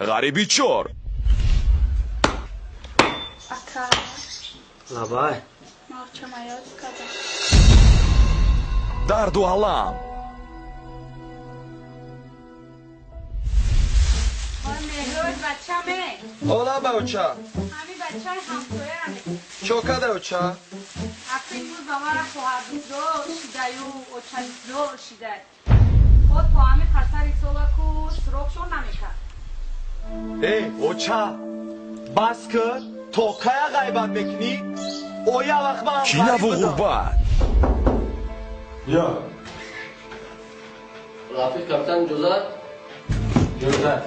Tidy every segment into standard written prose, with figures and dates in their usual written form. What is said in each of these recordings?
غریبی چور Aka, Labai. marcha maior kada. дарду алам Mehroz bachame. Ola baucha. Hami bachai hamsoyame. Chokada ucha. Afin bu zamara khohabizo shidayu ochalizo shiday. Khod to hami khasari solaku surokh shon namekard. Ey ocha. Bas kar. Tokaya g'aybat mekni. Oya vaqt man. کینه و غربت Ya. Rafiq kaptan Cozat. Cozat.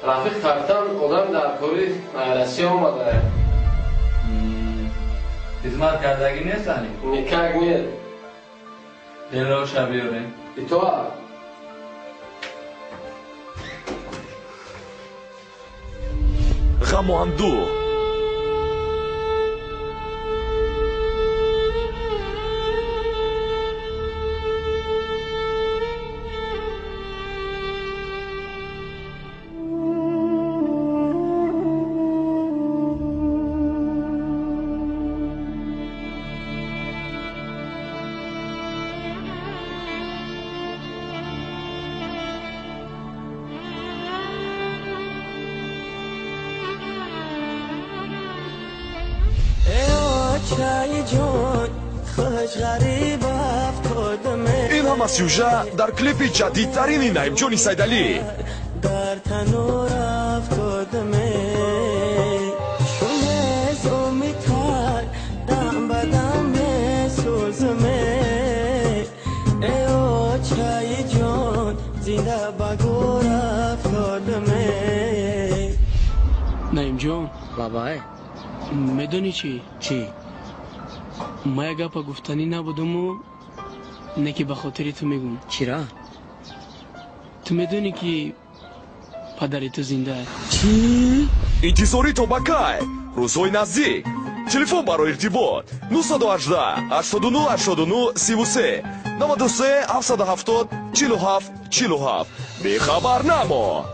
Rafiq kaptan odam در کاری رسی آمده. خدمت کردگی نیستنی؟ نکرگ نید. دل رو شبیاره ای تو ها؟ غم و اندوه این هم از سیوژه در کلیپ جدیدترین نعیم جونی سیدعلی در تنور افتادمه شونز امیدتر دم بدم سوزمه ای او چای جان زنده بگور افتادمه نعیم جان بابای میدونی چی؟ چی؟ ما یک گپ گفتنی نبودم و نه که به خاطر تو میگم. چرا؟ تو میدونی که پدر تو زنده است. چی؟ انتظاری تو بکای روزهای نزدیک تلفن برای ارتباط 918 89 89 33 93 770 47 47 بیخبر نما